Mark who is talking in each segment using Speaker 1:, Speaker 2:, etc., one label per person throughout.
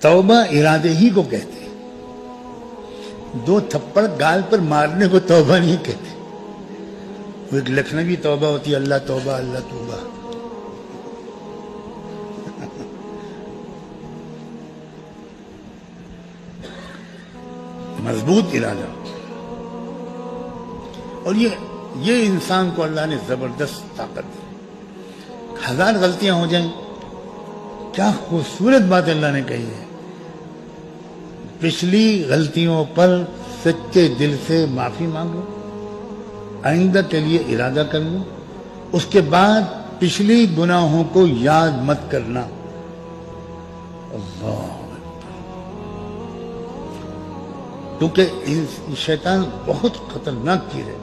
Speaker 1: توبہ ارادے ہی کو کہتے ہیں. 2 تھپڑ گال پر مارنے کو توبہ نہیں کہتے. وہ ایک لکھنوی توبہ ہوتی ہے، اللہ توبہ اللہ توبہ. مضبوط ارادہ. اور یہ انسان کو اللہ نے زبردست طاقت دی. 1000 غلطیاں ہو جائیں، کیا خوبصورت بات اللہ نے کہی ہے. پچھلی غلطیوں پر سچے دل سے معافی مانگو، آئندہ کے لیے ارادہ کر لو. اس کے بعد پچھلی گناہوں کو یاد مت کرنا. اللہ، کیونکہ شیطان بہت خطرناک چیز ہے.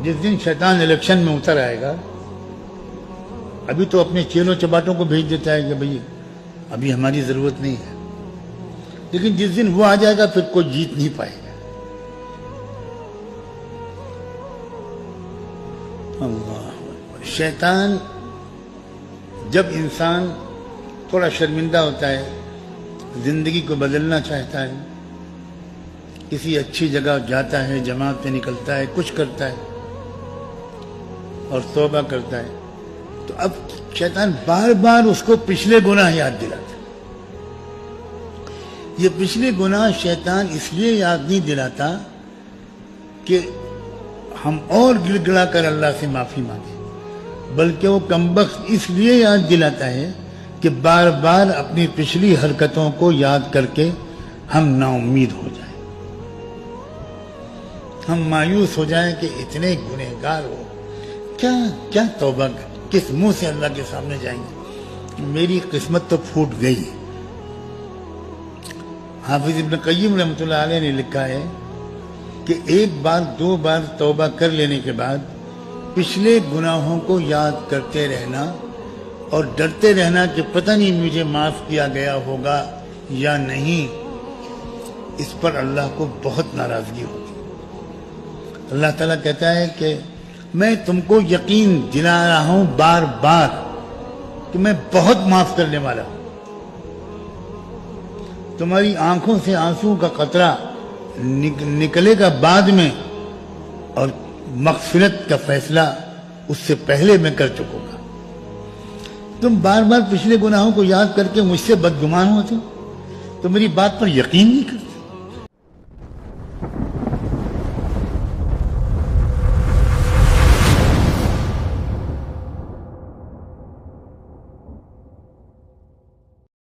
Speaker 1: جس دن شیطان الیکشن میں اتر آئے گا، ابھی تو اپنے چیلوں چباٹوں کو بھیج دیتا ہے کہ بھئی ابھی ہماری ضرورت نہیں ہے، لیکن جس دن وہ آ جائے گا پھر کوئی جیت نہیں پائے گا. اللہ، شیطان جب انسان تھوڑا شرمندہ ہوتا ہے، زندگی کو بدلنا چاہتا ہے، کسی اچھی جگہ جاتا ہے، جماعت میں نکلتا ہے، کچھ کرتا ہے اور توبہ کرتا ہے، تو اب شیطان بار بار اس کو پچھلے گناہ یاد دلاتا ہے. یہ پچھلے گناہ شیطان اس لیے یاد نہیں دلاتا کہ ہم اور گڑ گڑا کر اللہ سے معافی مانگیں، بلکہ وہ کمبخت اس لیے یاد دلاتا ہے کہ بار بار اپنی پچھلی حرکتوں کو یاد کر کے ہم نا امید ہو جائیں، ہم مایوس ہو جائیں کہ اتنے گنہگار ہو، کیا توبہ کس منہ سے اللہ کے سامنے جائیں گے، میری قسمت تو پھوٹ گئی. حافظ ابن قیم رحمۃ اللہ علیہ نے لکھا ہے کہ 1 بار 2 بار توبہ کر لینے کے بعد پچھلے گناہوں کو یاد کرتے رہنا اور ڈرتے رہنا کہ پتہ نہیں مجھے معاف کیا گیا ہوگا یا نہیں، اس پر اللہ کو بہت ناراضگی ہوتی. اللہ تعالیٰ کہتا ہے کہ میں تم کو یقین دلا رہا ہوں بار بار کہ میں بہت معاف کرنے والا ہوں. تمہاری آنکھوں سے آنسو کا قطرہ نکلے گا بعد میں، اور مغفرت کا فیصلہ اس سے پہلے میں کر چکوں گا. تم بار بار پچھلے گناہوں کو یاد کر کے مجھ سے بدگمان ہوتے، تو میری بات پر یقین نہیں کرتے.